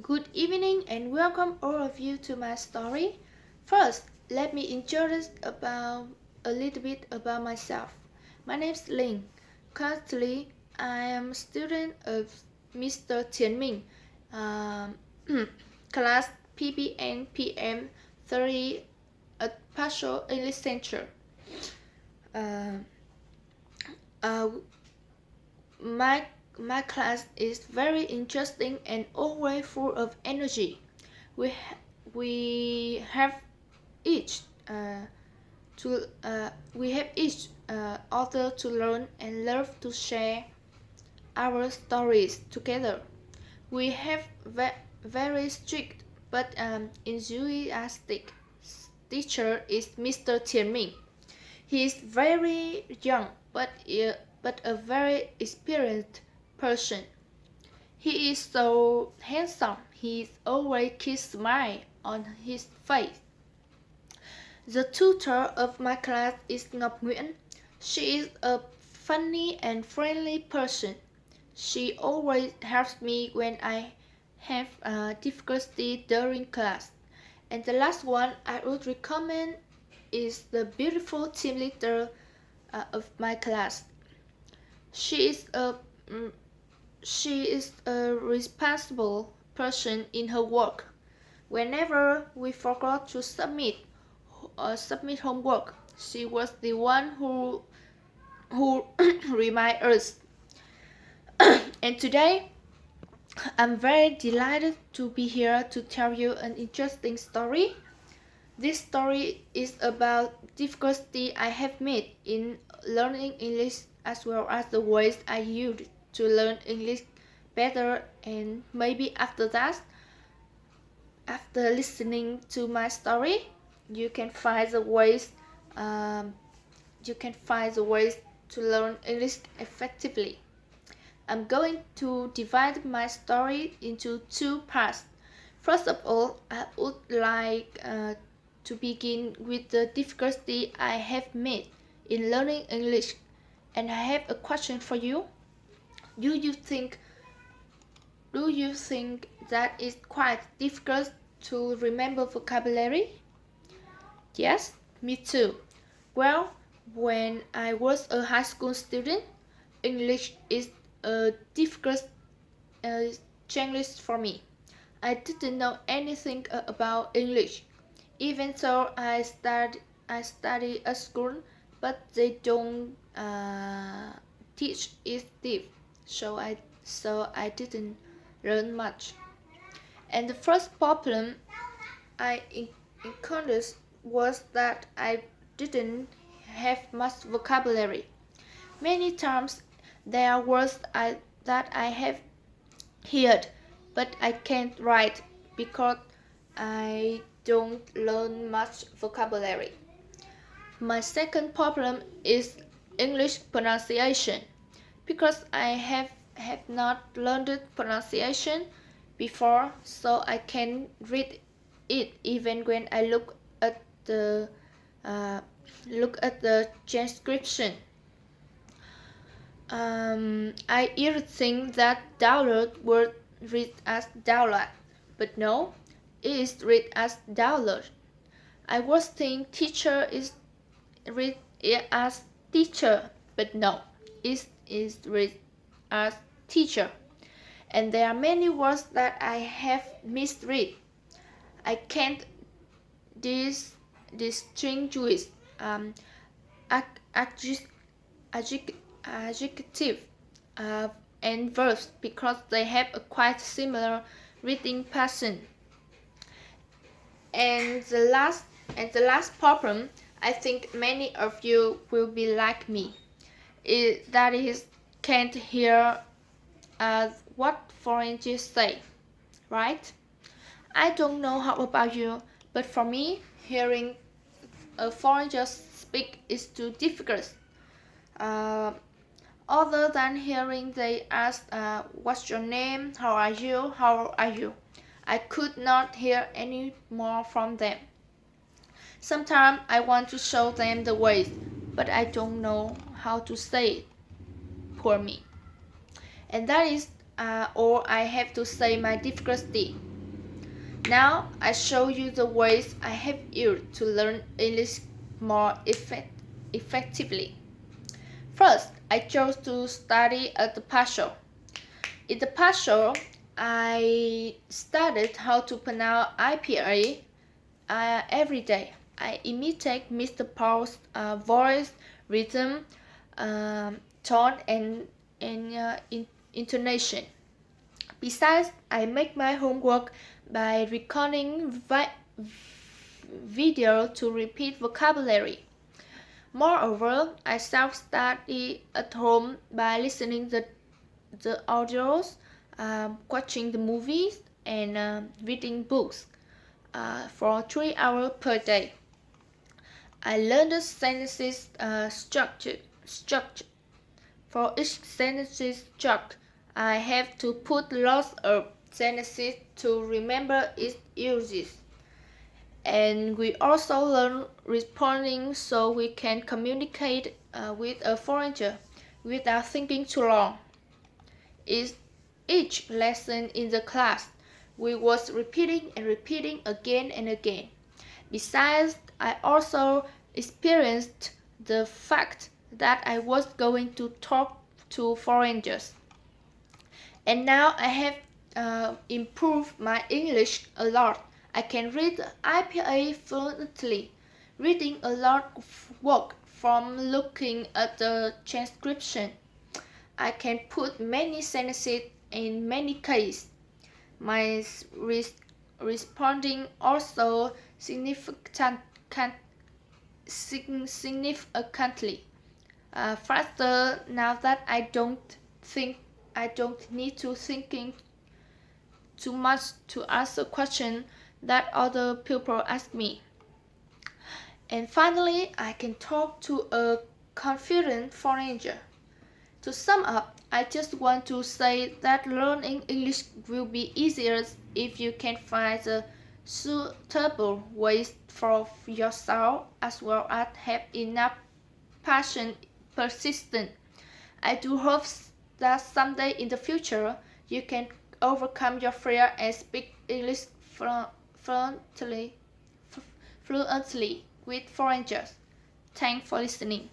Good evening and welcome all of you to my story. First, let me introduce a little bit about myself. My name is Ling. Currently, I am a student of Mr. Tianming, um, class PBN PM 30 at Partial English Center. Uh, uh, my my class is very interesting and always full of energy. We we have each to we have each other to learn and love to share our stories together. We have very strict but enthusiastic teacher is Mr. Tianming. He is very young but a very experienced person. He is so handsome. He always keeps a smile on his face. The tutor of my class is Ngọc Nguyễn. She is a funny and friendly person. She always helps me when I have difficulty during class. And the last one I would recommend is the beautiful team leader of my class. She is a mm, she is a responsible person in her work. Whenever we forgot to submit homework, she was the one who remind us. And today, I'm very delighted to be here to tell you an interesting story. This story is about difficulty I have made in learning English as well as the ways I used to learn English better, and maybe after that, after listening to my story, you can find the ways um, to learn English effectively. I'm going to divide my story into two parts. First of all, I would like to begin with the difficulty I have made in learning English, and I have a question for you. Do you think that it's quite difficult to remember vocabulary? Yes, me too. Well, when I was a high school student, English is a difficult challenge for me. I didn't know anything about English, even though I study at school, but they don't teach it deep, so I didn't learn much. And the first problem I encountered was that I didn't have much vocabulary. Many times there are words that I have heard, but I can't write because I don't learn much vocabulary. My second problem is English pronunciation, because I have not learned pronunciation before, so I can read it even when I uh, look at the transcription. I either think that download would read as download, but no, it is read as download. I was thinking teacher is read it as teacher, but no, it is read as teacher. And there are many words that I have misread. I can't distinguish adjective and verbs because they have a quite similar reading pattern. And the last problem, I think many of you will be like me. That is, can't hear what foreigners say, right? I don't know how about you, but for me, hearing a foreigner speak is too difficult. Uh, Other than hearing they ask, what's your name, how are you, I could not hear any more from them. Sometimes I want to show them the way, but I don't know how to say it. Poor me. And that is all I have to say my difficulty. Now I show you the ways I have used to learn English more effectively. First, I chose to study at the Paschal. In the Paschal, I studied how to pronounce IPA every day. I imitate Mr. Paul's voice, rhythm, tone, and intonation. Besides, I make my homework by recording video to repeat vocabulary. Moreover, I self-study at home by listening the audios, watching the movies, and reading books for 3 hours per day. I learned the sentences structure. For each sentence structure, I have to put lots of sentences to remember its uses. And we also learn responding so we can communicate with a foreigner without thinking too long. Each lesson in the class, we was repeating and repeating again and again. Besides, I also experienced the fact that I was going to talk to foreigners. And now I have improved my English a lot. I can read IPA fluently, reading a lot of work from looking at the transcription. I can put many sentences in many cases. My responding also significantly faster now that I don't need to thinking too much to ask a question that other people ask me. And finally, I can talk to a confident foreigner. To sum up, I just want to say that learning English will be easier if you can find the suitable ways for yourself as well as have enough passion persistent. I do hope that someday in the future you can overcome your fear and speak English fluently with foreigners. Thanks for listening.